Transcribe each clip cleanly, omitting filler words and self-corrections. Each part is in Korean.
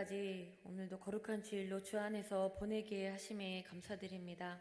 때까지 오늘도 거룩한 주일로 주 안에서 보내게 하심에 감사드립니다.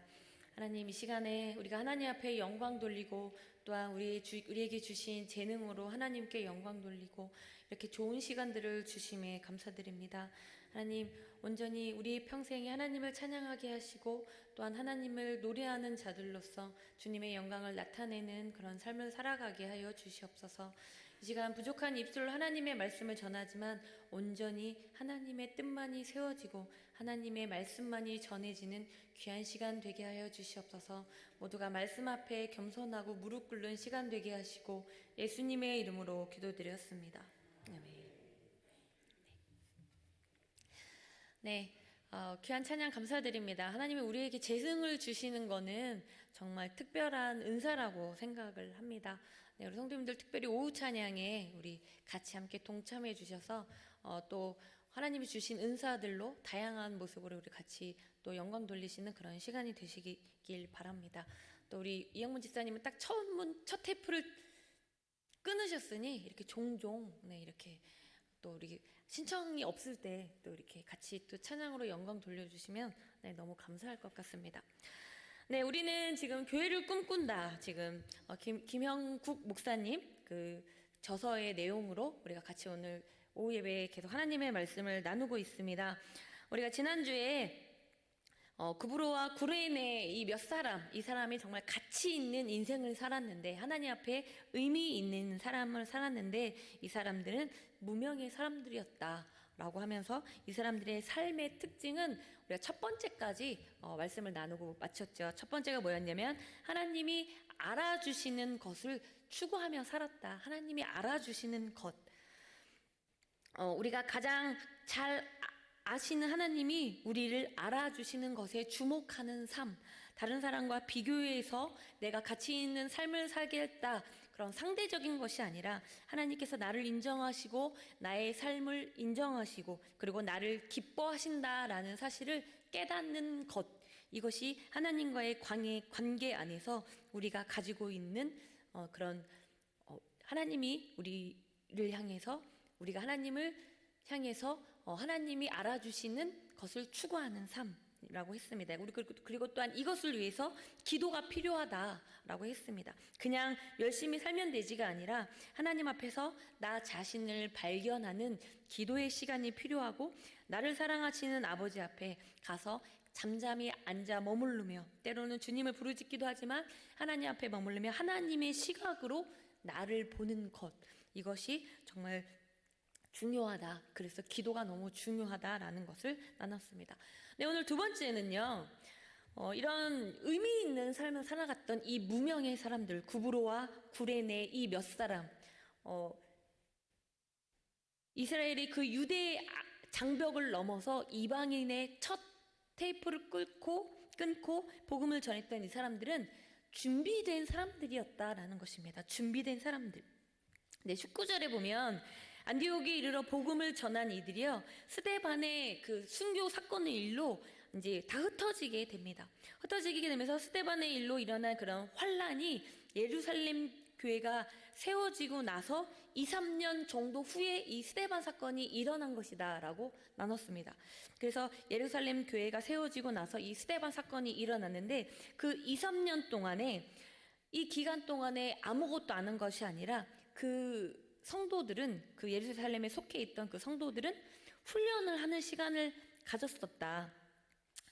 하나님, 이 시간에 우리가 하나님 앞에 영광 돌리고 또한 우리에게 주신 재능으로 하나님께 영광 돌리고 이렇게 좋은 시간들을 주심에 감사드립니다. 하나님, 온전히 우리 평생에 하나님을 찬양하게 하시고 또한 하나님을 노래하는 자들로서 주님의 영광을 나타내는 그런 삶을 살아가게 하여 주시옵소서. 이 시간 부족한 입술로 하나님의 말씀을 전하지만 온전히 하나님의 뜻만이 세워지고 하나님의 말씀만이 전해지는 귀한 시간 되게 하여 주시옵소서. 모두가 말씀 앞에 겸손하고 무릎 꿇는 시간 되게 하시고 예수님의 이름으로 기도드렸습니다. 아멘. 네. 귀한 찬양 감사드립니다. 하나님이 우리에게 재능을 주시는 거는 정말 특별한 은사라고 생각을 합니다. 네, 우리 성도님들 특별히 오후 찬양에 우리 같이 함께 동참해 주셔서 또 하나님이 주신 은사들로 다양한 모습으로 우리 같이 또 영광 돌리시는 그런 시간이 되시길 바랍니다. 또 우리 이영문 집사님은 딱 첫 테이프를 끊으셨으니 이렇게 종종 이렇게 또 우리 신청이 없을 때 또 이렇게 같이 또 찬양으로 영광 돌려주시면 너무 감사할 것 같습니다. 네, 우리는 지금 교회를 꿈꾼다. 지금 김형국 목사님 그 저서의 내용으로 우리가 같이 오늘 오후 예배에 계속 하나님의 말씀을 나누고 있습니다. 우리가 지난주에 구브로와 구레네 이 사람이 정말 가치 있는 인생을 살았는데 하나님 앞에 의미 있는 삶을 살았는데 이 사람들은 무명의 사람들이었다라고 하면서 이 사람들의 삶의 특징은 우리가 첫 번째까지 말씀을 나누고 마쳤죠. 첫 번째가 뭐였냐면 하나님이 알아주시는 것을 추구하며 살았다. 하나님이 알아주시는 것. 우리가 가장 잘 아시는 하나님이 우리를 알아주시는 것에 주목하는 삶, 다른 사람과 비교해서 내가 가치 있는 삶을 살겠다, 그런 상대적인 것이 아니라 하나님께서 나를 인정하시고 나의 삶을 인정하시고 그리고 나를 기뻐하신다라는 사실을 깨닫는 것, 이것이 하나님과의 관계 안에서 우리가 가지고 있는 그런 하나님이 우리를 향해서 우리가 하나님을 향해서 하나님이 알아주시는 것을 추구하는 삶이라고 했습니다. 그리고 또한 이것을 위해서 기도가 필요하다라고 했습니다. 그냥 열심히 살면 되지가 아니라 하나님 앞에서 나 자신을 발견하는 기도의 시간이 필요하고 나를 사랑하시는 아버지 앞에 가서 잠잠히 앉아 머무르며 때로는 주님을 부르짖기도 하지만 하나님 앞에 머무르며 하나님의 시각으로 나를 보는 것, 이것이 정말 중요하다. 그래서 기도가 너무 중요하다라는 것을 나눴습니다. 네, 오늘 두 번째는요, 이런 의미 있는 삶을 살아갔던 이 무명의 사람들, 구브로와 구레네 이 몇 사람, 이스라엘이 그 유대의 장벽을 넘어서 이방인의 첫 테이프를 끊고 복음을 전했던 이 사람들은 준비된 사람들이었다라는 것입니다. 준비된 사람들. 네, 19절에 보면 안디옥에 이르러 복음을 전한 이들이요, 스데반의 그 순교 사건의 일로 이제 다 흩어지게 됩니다. 흩어지게 되면서 스데반의 일로 일어난 그런 환란이 예루살렘 교회가 세워지고 나서 2, 3년 정도 후에 이 스데반 사건이 일어난 것이다 라고 나눴습니다. 그래서 예루살렘 교회가 세워지고 나서 이 스데반 사건이 일어났는데 그 2, 3년 동안에 이 기간 동안에 아무것도 안 한 것이 아니라 그 성도들은, 그 예루살렘에 속해 있던 그 성도들은 훈련을 하는 시간을 가졌었다.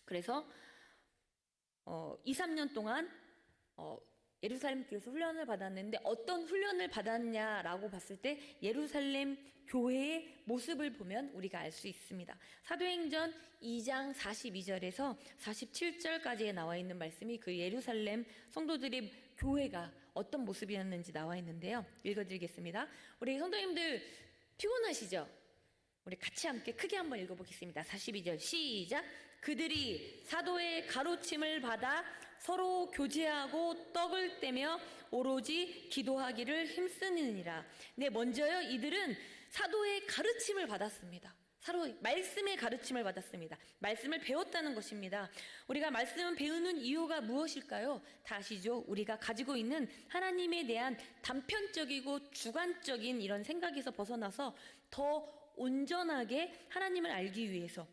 그래서 2, 3년 동안 예루살렘 교회에서 훈련을 받았는데 어떤 훈련을 받았냐라고 봤을 때 예루살렘 교회의 모습을 보면 우리가 알 수 있습니다. 사도행전 2장 42절에서 47절까지에 나와 있는 말씀이 그 예루살렘 성도들의 교회가 어떤 모습이었는지 나와 있는데요. 읽어드리겠습니다. 우리 성도님들 피곤하시죠? 우리 같이 함께 크게 한번 읽어보겠습니다. 42절 시작. 그들이 사도의 가르침을 받아 서로 교제하고 떡을 떼며 오로지 기도하기를 힘쓰느니라. 네, 먼저요, 이들은 사도의 가르침을 받았습니다. 서로 말씀의 가르침을 받았습니다. 말씀을 배웠다는 것입니다. 우리가 말씀을 배우는 이유가 무엇일까요? 다 아시죠? 우리가 가지고 있는 하나님에 대한 단편적이고 주관적인 이런 생각에서 벗어나서 더 온전하게 하나님을 알기 위해서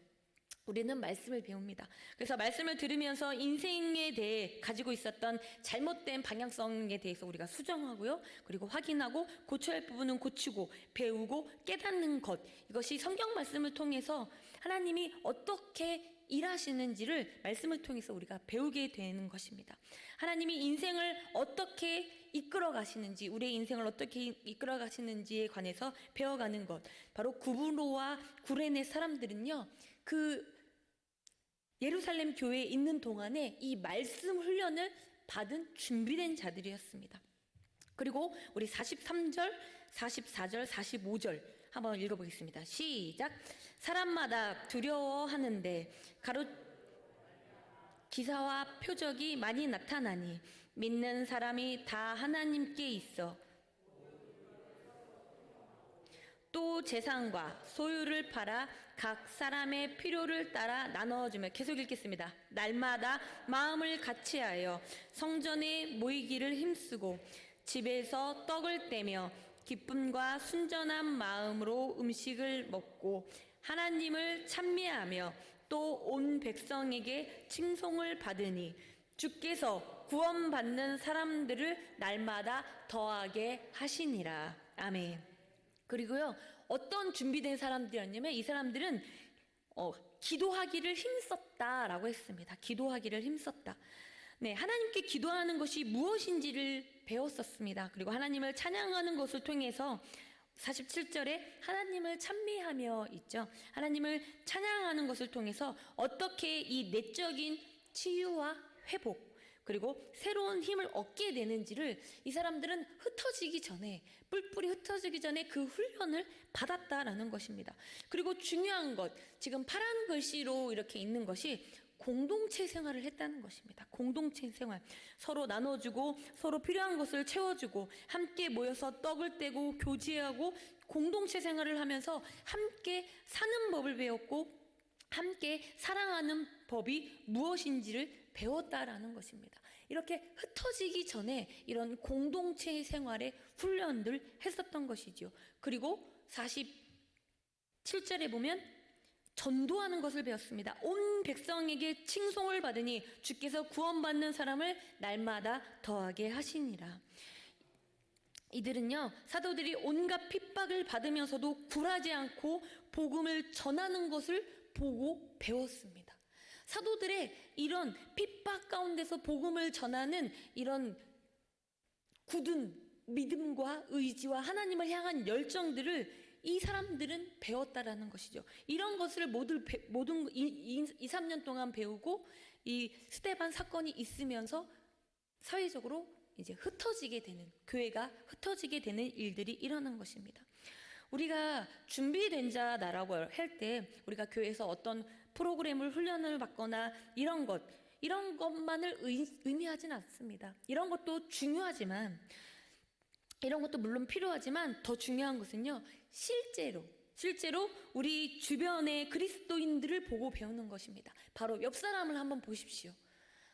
우리는 말씀을 배웁니다. 그래서 말씀을 들으면서 인생에 대해 가지고 있었던 잘못된 방향성에 대해서 우리가 수정하고요. 그리고 확인하고 고쳐야 할 부분은 고치고 배우고 깨닫는 것. 이것이 성경 말씀을 통해서 하나님이 어떻게 일하시는지를 말씀을 통해서 우리가 배우게 되는 것입니다. 하나님이 인생을 어떻게 이끌어 가시는지, 우리의 인생을 어떻게 이끌어 가시는지에 관해서 배워가는 것. 바로 구브로와 구레네 사람들은요, 그 예루살렘 교회에 있는 동안에 이 말씀 훈련을 받은 준비된 자들이었습니다. 그리고 우리 43절, 44절, 45절 한번 읽어보겠습니다. 시작. 사람마다 두려워하는데 기사와 표적이 많이 나타나니 믿는 사람이 다 하나님께 있어 또 재산과 소유를 팔아 각 사람의 필요를 따라 나눠주며, 계속 읽겠습니다. 날마다 마음을 같이하여 성전에 모이기를 힘쓰고 집에서 떡을 떼며 기쁨과 순전한 마음으로 음식을 먹고 하나님을 찬미하며 또 온 백성에게 칭송을 받으니 주께서 구원받는 사람들을 날마다 더하게 하시니라. 아멘. 그리고요, 어떤 준비된 사람들이었냐면 이 사람들은 기도하기를 힘썼다라고 했습니다. 기도하기를 힘썼다. 네, 하나님께 기도하는 것이 무엇인지를 배웠었습니다. 그리고 하나님을 찬양하는 것을 통해서 47절에 하나님을 찬미하며 있죠. 하나님을 찬양하는 것을 통해서 어떻게 이 내적인 치유와 회복, 그리고 새로운 힘을 얻게 되는지를 이 사람들은 흩어지기 전에, 뿔뿔이 흩어지기 전에 그 훈련을 받았다라는 것입니다. 그리고 중요한 것, 지금 파란 글씨로 이렇게 있는 것이 공동체 생활을 했다는 것입니다. 공동체 생활. 서로 나눠주고 서로 필요한 것을 채워주고 함께 모여서 떡을 떼고 교제하고 공동체 생활을 하면서 함께 사는 법을 배웠고 함께 사랑하는 법이 무엇인지를 배웠다라는 것입니다. 이렇게 흩어지기 전에 이런 공동체 생활의 훈련을 했었던 것이죠. 그리고 47절에 보면 전도하는 것을 배웠습니다. 온 백성에게 칭송을 받으니 주께서 구원받는 사람을 날마다 더하게 하시니라. 이들은요, 사도들이 온갖 핍박을 받으면서도 굴하지 않고 복음을 전하는 것을 보고 배웠습니다. 사도들의 이런 핍박 가운데서 복음을 전하는 이런 굳은 믿음과 의지와 하나님을 향한 열정들을 이 사람들은 배웠다라는 것이죠. 이런 것을 모든 2, 3년 동안 배우고 이 스데반 사건이 있으면서 사회적으로 이제 흩어지게 되는, 교회가 ht어지게 되는 일들이 일어난 것입니다. 우리가 준비된 자다라고 할 때 우리가 교회에서 어떤 프로그램을 훈련을 받거나 이런 것만을 의미하진 않습니다. 이런 것도 중요하지만, 이런 것도 물론 필요하지만 더 중요한 것은요, 실제로 우리 주변의 그리스도인들을 보고 배우는 것입니다. 바로 옆 사람을 한번 보십시오.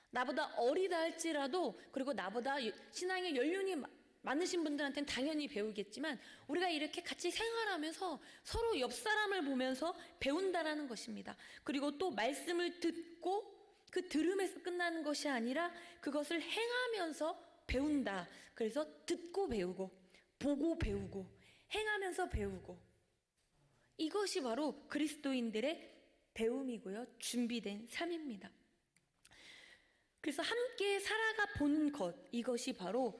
나보다 어리다 할지라도, 그리고 나보다 신앙의 연륜이 많으신 분들한테는 당연히 배우겠지만 우리가 이렇게 같이 생활하면서 서로 옆 사람을 보면서 배운다라는 것입니다. 그리고 또 말씀을 듣고 그 들음에서 끝나는 것이 아니라 그것을 행하면서 배운다. 그래서 듣고 배우고 보고 배우고 행하면서 배우고, 이것이 바로 그리스도인들의 배움이고요, 준비된 삶입니다. 그래서 함께 살아가 보는 것, 이것이 바로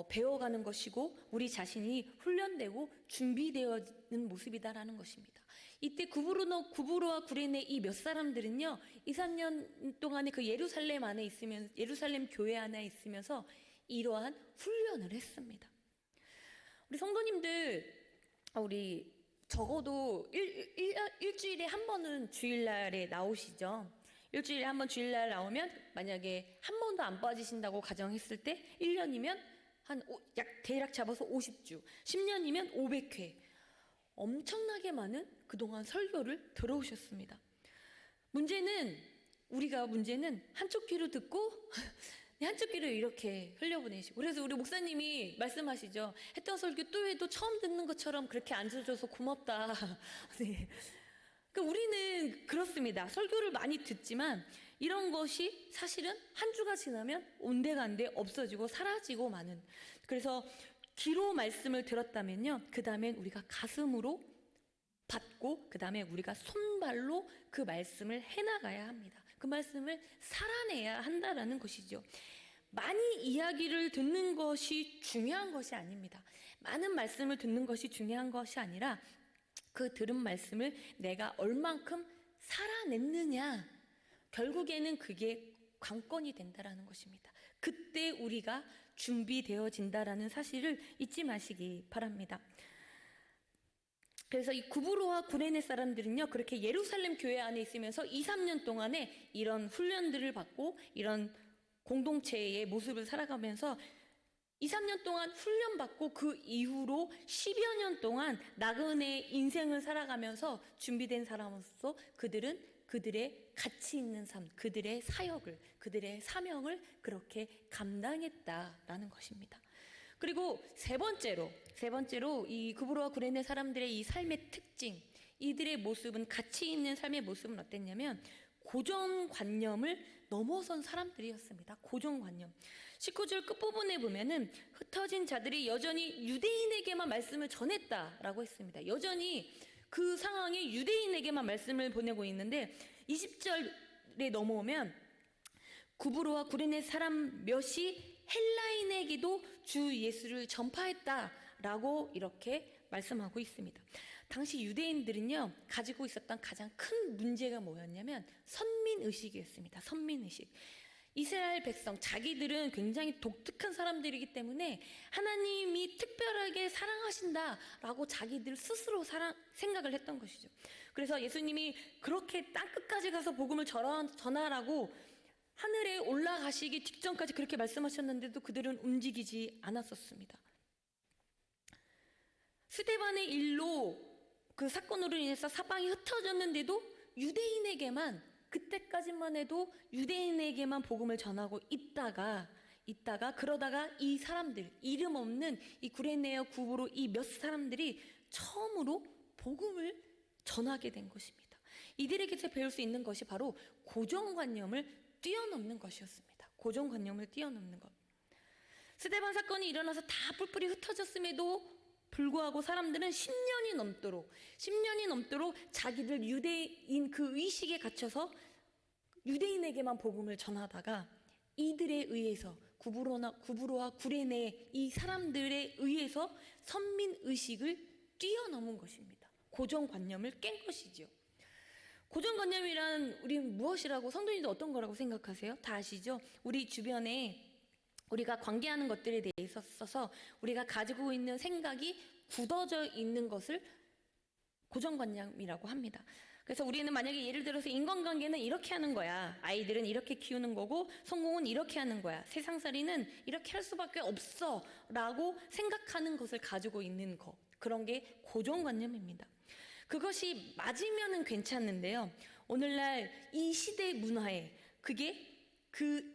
배워가는 것이고 우리 자신이 훈련되고 준비되어지는 모습이다라는 것입니다. 이때 구브로와 구레네 이 몇 사람들은요, 2, 3년 동안에 그 예루살렘 교회 안에 있으면서 이러한 훈련을 했습니다. 우리 성도님들, 우리 적어도 일주일에 한 번은 주일날에 나오시죠. 일주일에 한 번 주일날 나오면 만약에 한 번도 안 빠지신다고 가정했을 때 1년이면 대략 잡아서 50주, 10년이면 500회, 엄청나게 많은 그동안 설교를 들어오셨습니다. 문제는 한쪽 귀로 듣고 한쪽 귀를 이렇게 흘려보내시고, 그래서 우리 목사님이 말씀하시죠. 했던 설교 또 해도 처음 듣는 것처럼 그렇게 앉아줘서 고맙다. 네. 그러니까 우리는 그렇습니다. 설교를 많이 듣지만 이런 것이 사실은 한 주가 지나면 온데간데 없어지고 사라지고 마는. 그래서 귀로 말씀을 들었다면요, 그 다음엔 우리가 가슴으로 받고 그 다음에 우리가 손발로 그 말씀을 해나가야 합니다. 그 말씀을 살아내야 한다라는 것이죠. 많이 이야기를 듣는 것이 중요한 것이 아닙니다. 많은 말씀을 듣는 것이 중요한 것이 아니라 그 들은 말씀을 내가 얼만큼 살아냈느냐, 결국에는 그게 관건이 된다라는 것입니다. 그때 우리가 준비되어진다라는 사실을 잊지 마시기 바랍니다. 그래서 이 구브로와 구레네 사람들은요, 그렇게 예루살렘 교회 안에 있으면서 2, 3년 동안에 이런 훈련들을 받고 이런 공동체의 모습을 살아가면서 2, 3년 동안 훈련받고 그 이후로 10여 년 동안 나그네의 인생을 살아가면서 준비된 사람으로서 그들은 그들의 가치 있는 삶, 그들의 사역을, 그들의 사명을 그렇게 감당했다라는 것입니다. 그리고 세 번째로 이 구브로와 구레네 사람들의 이 삶의 특징, 이들의 모습은, 가치 있는 삶의 모습은 어땠냐면 고정관념을 넘어선 사람들이었습니다. 고정관념. 19절 끝부분에 보면은 흩어진 자들이 여전히 유대인에게만 말씀을 전했다라고 했습니다. 여전히 그 상황에 유대인에게만 말씀을 보내고 있는데 20절에 넘어오면 구브로와 구레네 사람 몇이 헬라인에게도 주 예수를 전파했다라고 이렇게 말씀하고 있습니다. 당시 유대인들은요, 가지고 있었던 가장 큰 문제가 뭐였냐면 선민의식이었습니다. 선민의식. 이스라엘 백성, 자기들은 굉장히 독특한 사람들이기 때문에 하나님이 특별하게 사랑하신다라고 자기들 스스로 생각을 했던 것이죠. 그래서 예수님이 그렇게 땅끝까지 가서 복음을 전하라고 하늘에 올라가시기 직전까지 그렇게 말씀하셨는데도 그들은 움직이지 않았었습니다. 스데반의 일로 그 사건으로 인해서 사방이 흩어졌는데도 유대인에게만, 그때까지만 해도 유대인에게만 복음을 전하고 있다가 그러다가 이 사람들, 이름 없는 이 구레네와 구브로 이 몇 사람들이 처음으로 복음을 전하게 된 것입니다. 이들에게서 배울 수 있는 것이 바로 고정관념을 뛰어넘는 것이었습니다. 고정관념을 뛰어넘는 것. 스데반 사건이 일어나서 다 뿔뿔이 흩어졌음에도 불구하고 사람들은 10년이 넘도록 자기들 유대인 그 의식에 갇혀서 유대인에게만 복음을 전하다가 이들에 의해서 구브로와 구레네 이 사람들에 의해서 선민의식을 뛰어넘은 것입니다. 고정관념을 깬 것이죠. 고정관념이란 우리는 무엇이라고, 성도님들 어떤 거라고 생각하세요? 다 아시죠? 우리 주변에 우리가 관계하는 것들에 대해 있어서 우리가 가지고 있는 생각이 굳어져 있는 것을 고정관념이라고 합니다. 그래서 우리는 만약에 예를 들어서 인간관계는 이렇게 하는 거야, 아이들은 이렇게 키우는 거고 성공은 이렇게 하는 거야, 세상살이는 이렇게 할 수밖에 없어 라고 생각하는 것을 가지고 있는 것, 그런 게 고정관념입니다. 그것이 맞으면은 괜찮은데요, 오늘날 이 시대 문화에 그게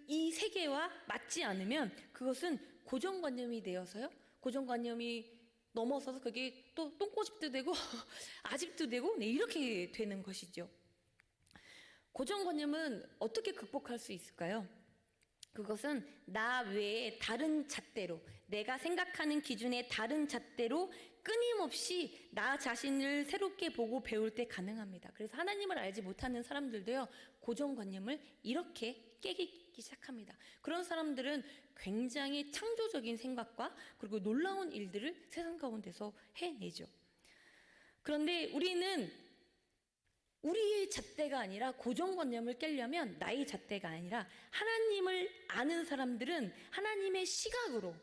이 세계와 맞지 않으면 그것은 고정관념이 되어서요, 고정관념이 넘어서서 그게 또 똥꼬집도 되고 아집도 되고, 네, 이렇게 되는 것이죠. 고정관념은 어떻게 극복할 수 있을까요? 그것은 나 외에 다른 잣대로, 내가 생각하는 기준의 다른 잣대로 끊임없이 나 자신을 새롭게 보고 배울 때 가능합니다. 그래서 하나님을 알지 못하는 사람들도요, 고정관념을 이렇게 깨기 시작합니다. 그런 사람들은 굉장히 창조적인 생각과 그리고 놀라운 일들을 세상 가운데서 해내죠. 그런데 우리는 우리의 잣대가 아니라, 고정관념을 깨려면 나의 잣대가 아니라 하나님을 아는 사람들은 하나님의 시각으로,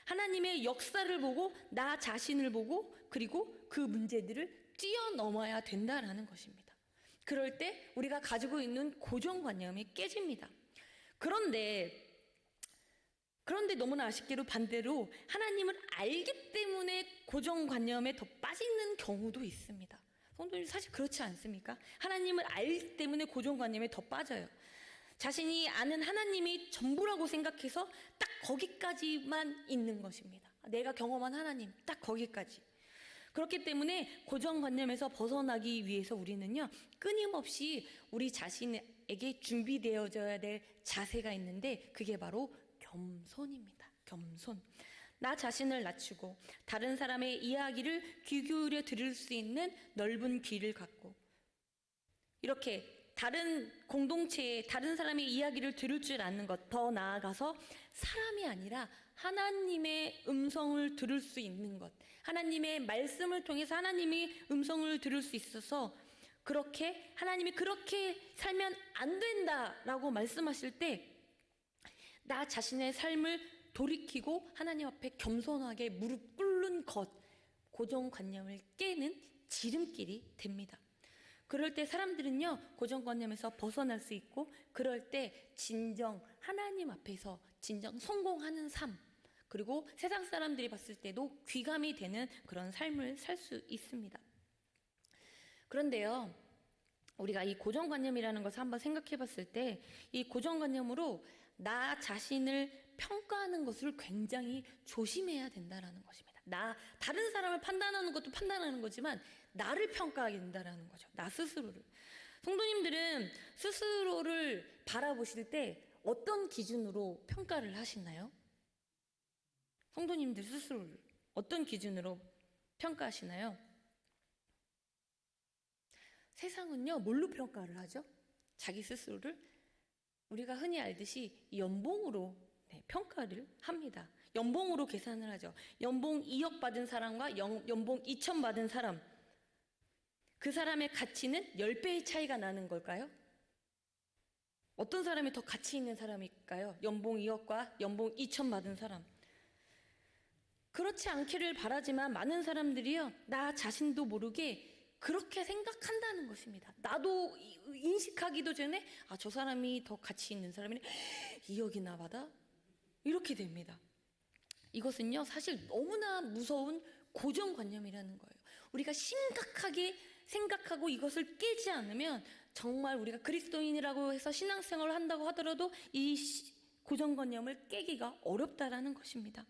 하나님의 역사를 보고 나 자신을 보고 그리고 그 문제들을 뛰어넘어야 된다라는 것입니다. 그럴 때 우리가 가지고 있는 고정관념이 깨집니다. 그런데 너무나 아쉽게도 반대로 하나님을 알기 때문에 고정관념에 더 빠지는 경우도 있습니다. 성도님, 사실 그렇지 않습니까? 하나님을 알기 때문에 고정관념에 더 빠져요. 자신이 아는 하나님이 전부라고 생각해서 딱 거기까지만 있는 것입니다. 내가 경험한 하나님, 딱 거기까지. 그렇기 때문에 고정관념에서 벗어나기 위해서 우리는요, 끊임없이 우리 자신에게 준비되어져야 될 자세가 있는데, 그게 바로 겸손입니다. 겸손. 나 자신을 낮추고 다른 사람의 이야기를 귀 기울여 들을 수 있는 넓은 귀를 갖고, 이렇게 다른 공동체에 다른 사람의 이야기를 들을 줄 아는 것, 더 나아가서 사람이 아니라 하나님의 음성을 들을 수 있는 것, 하나님의 말씀을 통해서 하나님의 음성을 들을 수 있어서, 그렇게 하나님이 그렇게 살면 안 된다라고 말씀하실 때 나 자신의 삶을 돌이키고 하나님 앞에 겸손하게 무릎 꿇는 것, 고정관념을 깨는 지름길이 됩니다. 그럴 때 사람들은요, 고정관념에서 벗어날 수 있고, 그럴 때 진정 하나님 앞에서 진정 성공하는 삶, 그리고 세상 사람들이 봤을 때도 귀감이 되는 그런 삶을 살 수 있습니다. 그런데요, 우리가 이 고정관념이라는 것을 한번 생각해 봤을 때, 이 고정관념으로 나 자신을 평가하는 것을 굉장히 조심해야 된다는 것입니다. 다른 사람을 판단하는 것도 판단하는 거지만 나를 평가하게 된다는 거죠. 나 스스로를. 성도님들은 스스로를 바라보실 때 어떤 기준으로 평가를 하시나요? 성도님들 스스로를 어떤 기준으로 평가하시나요? 세상은요, 뭘로 평가를 하죠? 자기 스스로를 우리가 흔히 알듯이 연봉으로 평가를 합니다. 연봉으로 계산을 하죠. 연봉 2억 받은 사람과 연봉 2천 받은 사람, 그 사람의 가치는 10배의 차이가 나는 걸까요? 어떤 사람이 더 가치 있는 사람일까요? 연봉 2억과 연봉 2천 받은 사람. 그렇지 않기를 바라지만 많은 사람들이요, 나 자신도 모르게 그렇게 생각한다는 것입니다. 나도 인식하기도 전에 저 사람이 더 가치 있는 사람이네, 2억이나 받아? 이렇게 됩니다. 이것은요, 사실 너무나 무서운 고정관념이라는 거예요. 우리가 심각하게 생각하고 이것을 깨지 않으면 정말 우리가 그리스도인이라고 해서 신앙생활을 한다고 하더라도 이 고정관념을 깨기가 어렵다라는 것입니다.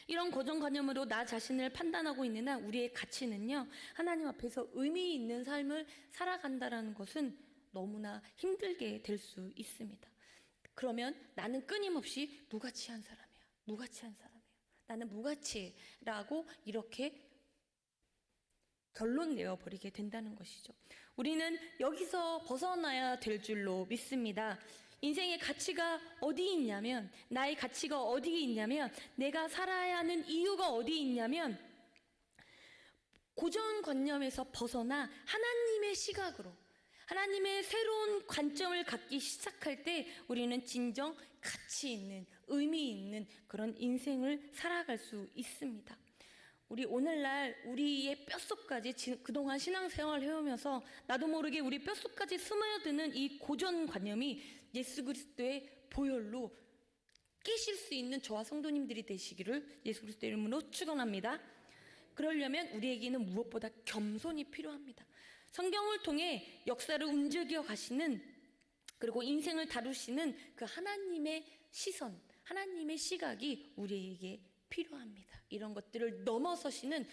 이런 고정관념으로 나 자신을 판단하고 있는 한 우리의 가치는요, 하나님 앞에서 의미 있는 삶을 살아간다는 것은 너무나 힘들게 될 수 있습니다. 그러면 나는 끊임없이 무가치한 사람이야. 무가치한 사람이야. 나는 무가치라고 이렇게 결론 내어버리게 된다는 것이죠. 우리는 여기서 벗어나야 될 줄로 믿습니다. 인생의 가치가 어디 있냐면, 나의 가치가 어디 있냐면, 내가 살아야 하는 이유가 어디 있냐면, 고정관념에서 벗어나 하나님의 시각으로, 하나님의 새로운 관점을 갖기 시작할 때 우리는 진정 가치 있는, 의미 있는 그런 인생을 살아갈 수 있습니다. 우리 오늘날 우리의 뼛속까지 그동안 신앙생활을 해오면서 나도 모르게 우리 뼛속까지 스며드는 이 고정관념이 예수 그리스도의 보혈로 깨실 수 있는 저와 성도님들이 되시기를 예수 그리스도의 이름으로 축원합니다. 그러려면 우리에게는 무엇보다 겸손이 필요합니다. 성경을 통해 역사를 움직여 가시는, 그리고 인생을 다루시는 그 하나님의 시선, 하나님의 시각이 우리에게 필요합니다. 이런 것들을 넘어서시는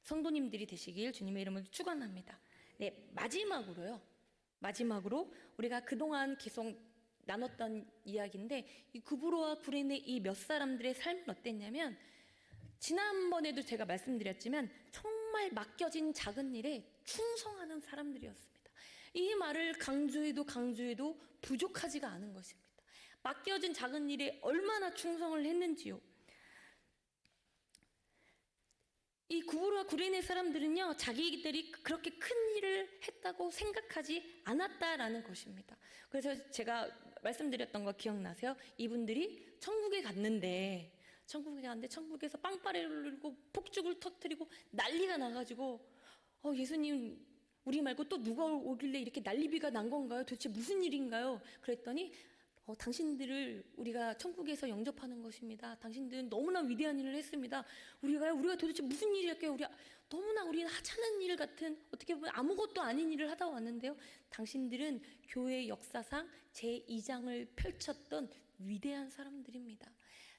성도님들이 되시길 주님의 이름으로 축원합니다. 네, 마지막으로 우리가 그동안 계속 나눴던 이야기인데, 이 구브로와 구레네 이 몇 사람들의 삶은 어땠냐면, 지난번에도 제가 말씀드렸지만 정말 맡겨진 작은 일에 충성하는 사람들이었습니다. 이 말을 강조해도 부족하지가 않은 것입니다. 맡겨진 작은 일에 얼마나 충성을 했는지요. 이 구브로와 구레네 사람들은요, 자기들이 그렇게 큰 일을 했다고 생각하지 않았다라는 것입니다. 그래서 제가 말씀드렸던 거 기억나세요? 이분들이 천국에 갔는데 천국에서 빵빠레를 울리고 폭죽을 터뜨리고 난리가 나가지고 예수님, 우리 말고 또 누가 오길래 이렇게 난리비가 난 건가요? 도대체 무슨 일인가요? 그랬더니 당신들을 우리가 천국에서 영접하는 것입니다. 당신들은 너무나 위대한 일을 했습니다. 우리가 도대체 무슨 일일까요? 너무나 우리는 하찮은 일 같은, 어떻게 보면 아무것도 아닌 일을 하다 왔는데요. 당신들은 교회 역사상 제2장을 펼쳤던 위대한 사람들입니다.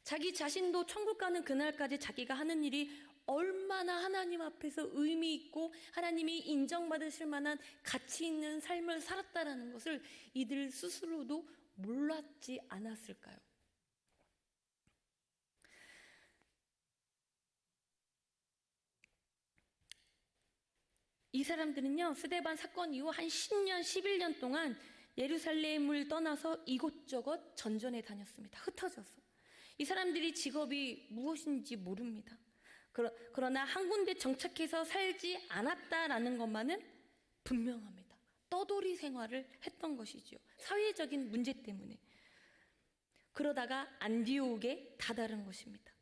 자기 자신도 천국 가는 그날까지 자기가 하는 일이 얼마나 하나님 앞에서 의미 있고 하나님이 인정받으실 만한 가치 있는 삶을 살았다라는 것을 이들 스스로도 몰랐지 않았을까요? 이 사람들은요, 스데반 사건 이후 한 10년, 11년 동안 예루살렘을 떠나서 이곳저곳 전전에 다녔습니다. 흩어져서. 이 사람들이 직업이 무엇인지 모릅니다. 그러나 한 군데 정착해서 살지 않았다라는 것만은 분명합니다. 떠돌이 생활을 했던 것이죠. 사회적인 문제 때문에. 그러다가 안디옥에 다다른 것입니다.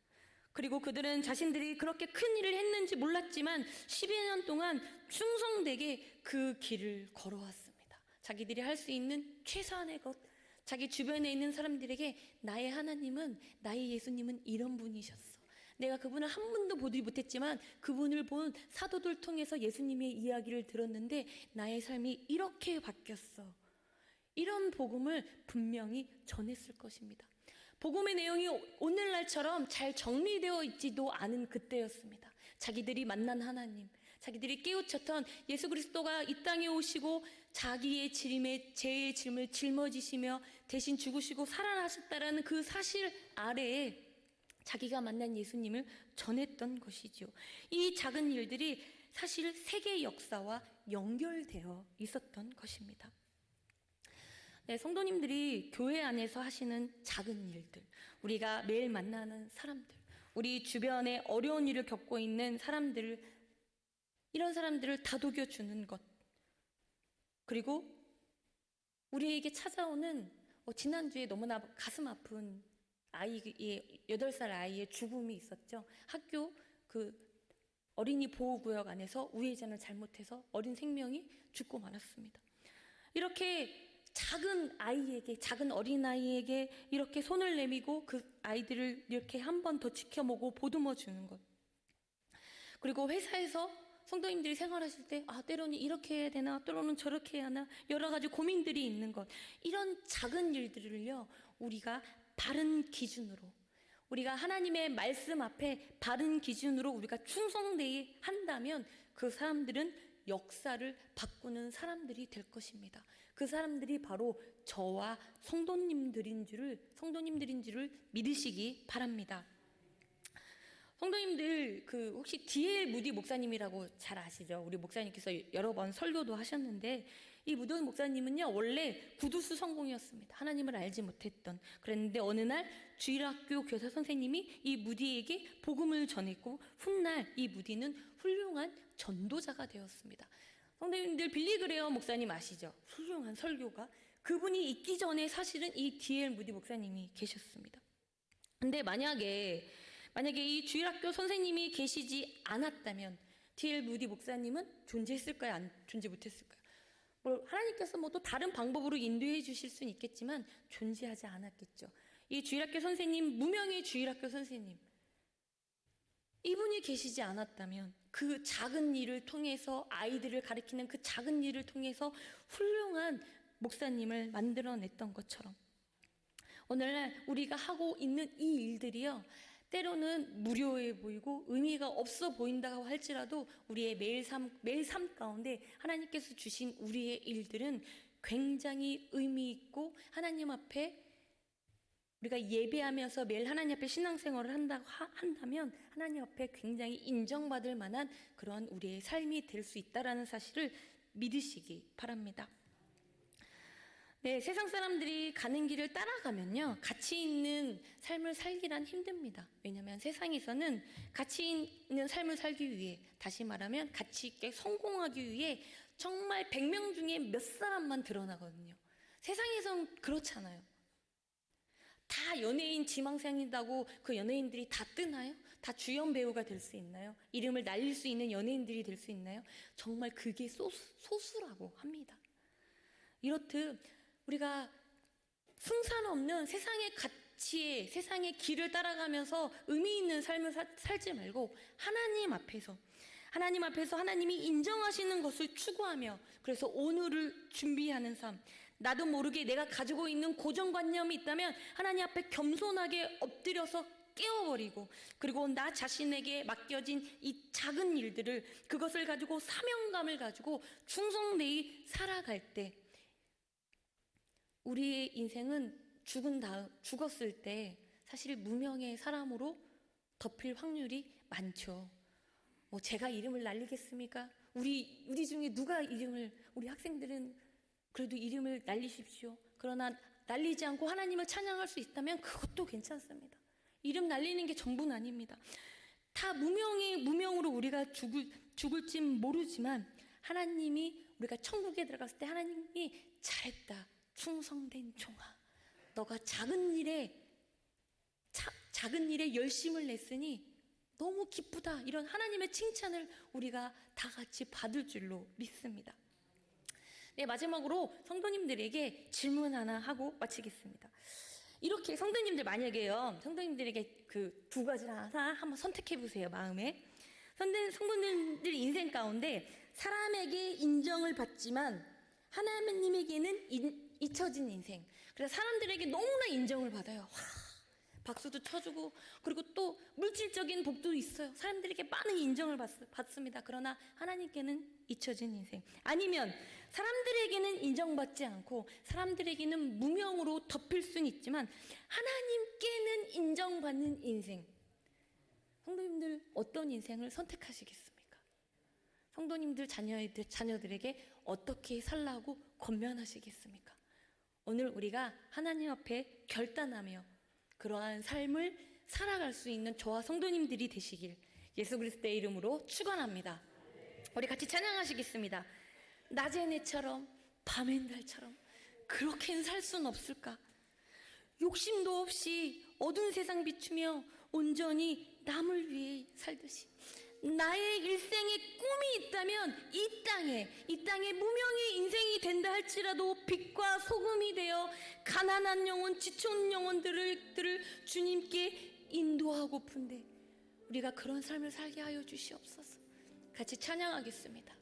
그리고 그들은 자신들이 그렇게 큰 일을 했는지 몰랐지만 12년 동안 충성되게 그 길을 걸어왔습니다. 자기들이 할 수 있는 최소한의 것, 자기 주변에 있는 사람들에게 나의 하나님은, 나의 예수님은 이런 분이셨어. 내가 그분을 한 번도 보지 못했지만 그분을 본 사도들 통해서 예수님의 이야기를 들었는데 나의 삶이 이렇게 바뀌었어. 이런 복음을 분명히 전했을 것입니다. 복음의 내용이 오늘날처럼 잘 정리되어 있지도 않은 그때였습니다. 자기들이 만난 하나님, 자기들이 깨우쳤던 예수 그리스도가 이 땅에 오시고 자기의 죄의 짐을 짊어지시며 대신 죽으시고 살아나셨다라는 그 사실 아래에 자기가 만난 예수님을 전했던 것이죠. 이 작은 일들이 사실 세계 역사와 연결되어 있었던 것입니다. 네, 성도님들이 교회 안에서 하시는 작은 일들, 우리가 매일 만나는 사람들, 우리 주변에 어려운 일을 겪고 있는 사람들, 이런 사람들을 다독여 주는 것, 그리고 우리에게 찾아오는 지난주에 너무나 가슴 아픈 아이의 8살 아이의 죽음이 있었죠. 학교 그 어린이 보호구역 안에서 우회전을 잘못해서 어린 생명이 죽고 말았습니다. 이렇게 작은 아이에게, 작은 어린아이에게 이렇게 손을 내밀고 그 아이들을 이렇게 한 번 더 지켜보고 보듬어 주는 것. 그리고 회사에서 성도님들이 생활하실 때 때로는 이렇게 해야 되나, 때로는 저렇게 해야 하나, 여러 가지 고민들이 있는 것. 이런 작은 일들을요, 우리가 바른 기준으로, 우리가 하나님의 말씀 앞에 바른 기준으로 우리가 충성되게 한다면 그 사람들은 역사를 바꾸는 사람들이 될 것입니다. 그 사람들이 바로 저와 성도님들인 줄을 믿으시기 바랍니다. 성도님들 혹시 D.L. 무디 목사님이라고 잘 아시죠? 우리 목사님께서 여러 번 설교도 하셨는데 이 무디 목사님은요 원래 구두수 성공이었습니다. 하나님을 알지 못했던. 그랬는데 어느 날 주일학교 교사 선생님이 이 무디에게 복음을 전했고 훗날 이 무디는 훌륭한 전도자가 되었습니다. 성도님들 빌리 그레엄 목사님 아시죠? 훌륭한 설교가. 그분이 있기 전에 사실은 이 D.L. 무디 목사님이 계셨습니다. 근데 만약에 이 주일학교 선생님이 계시지 않았다면 D.L. 무디 목사님은 존재했을까요? 안 존재 못했을까요? 하나님께서 또 다른 방법으로 인도해 주실 수는 있겠지만 존재하지 않았겠죠. 이 주일학교 선생님, 무명의 주일학교 선생님, 이분이 계시지 않았다면 그 작은 일을 통해서, 아이들을 가르치는 그 작은 일을 통해서 훌륭한 목사님을 만들어냈던 것처럼 오늘날 우리가 하고 있는 이 일들이요, 때로는 무료해 보이고 의미가 없어 보인다고 할지라도 우리의 매일 삶 가운데 하나님께서 주신 우리의 일들은 굉장히 의미 있고, 하나님 앞에 우리가 예배하면서 매일 하나님 앞에 신앙생활을 한다면 하나님 앞에 굉장히 인정받을 만한 그런 우리의 삶이 될 수 있다는 사실을 믿으시기 바랍니다. 네, 세상 사람들이 가는 길을 따라가면요, 가치 있는 삶을 살기란 힘듭니다. 왜냐하면 세상에서는 가치 있는 삶을 살기 위해, 다시 말하면 가치 있게 성공하기 위해 정말 100명 중에 몇 사람만 드러나거든요. 세상에선 그렇잖아요. 다 연예인 지망생이라고 그 연예인들이 다 뜨나요? 다 주연 배우가 될 수 있나요? 이름을 날릴 수 있는 연예인들이 될 수 있나요? 정말 그게 소수라고 합니다. 이렇듯 우리가 승산 없는 세상의 가치에, 세상의 길을 따라가면서 의미 있는 삶을 살지 말고 하나님 앞에서 하나님이 인정하시는 것을 추구하며, 그래서 오늘을 준비하는 삶. 나도 모르게 내가 가지고 있는 고정관념이 있다면 하나님 앞에 겸손하게 엎드려서 깨워버리고, 그리고 나 자신에게 맡겨진 이 작은 일들을, 그것을 가지고 사명감을 가지고 충성되이 살아갈 때, 우리의 인생은 죽었을 때 사실 무명의 사람으로 덮일 확률이 많죠. 뭐 제가 이름을 날리겠습니까? 우리 중에 누가 우리 학생들은 그래도 이름을 날리십시오. 그러나 날리지 않고 하나님을 찬양할 수 있다면 그것도 괜찮습니다. 이름 날리는 게 전부는 아닙니다. 다 무명으로 우리가 죽을진 모르지만, 하나님이 우리가 천국에 들어갔을 때 하나님이 잘했다, 충성된 종아, 너가 작은 일에 열심을 냈으니 너무 기쁘다, 이런 하나님의 칭찬을 우리가 다 같이 받을 줄로 믿습니다. 네, 마지막으로 성도님들에게 질문 하나 하고 마치겠습니다. 이렇게 성도님들에게 그 두 가지를 하나 한번 선택해 보세요, 마음에. 성도님들 인생 가운데 사람에게 인정을 받지만 하나님에게는 잊혀진 인생. 그래서 사람들에게 너무나 인정을 받아요. 와, 박수도 쳐주고, 그리고 또 물질적인 복도 있어요. 사람들에게 많은 인정을 받습니다. 그러나 하나님께는 잊혀진 인생. 아니면 사람들에게는 인정받지 않고 사람들에게는 무명으로 덮일 수는 있지만 하나님께는 인정받는 인생. 성도님들 어떤 인생을 선택하시겠습니까? 성도님들 자녀들에게 어떻게 살라고 권면하시겠습니까? 오늘 우리가 하나님 앞에 결단하며 그러한 삶을 살아갈 수 있는 저와 성도님들이 되시길 예수 그리스도의 이름으로 축원합니다. 우리 같이 찬양하시겠습니다. 낮의 내처럼 밤의 달처럼 그렇게는 살 수는 없을까? 욕심도 없이 어두운 세상 비추며 온전히 남을 위해 살듯이 나의 일생에 꿈이 있다면 이 땅에 무명의 인생이 된다 할지라도 빛과 소금이 되어 가난한 영혼, 지쳐온 영혼들을 주님께 인도하고픈데 우리가 그런 삶을 살게 하여 주시옵소서. 같이 찬양하겠습니다.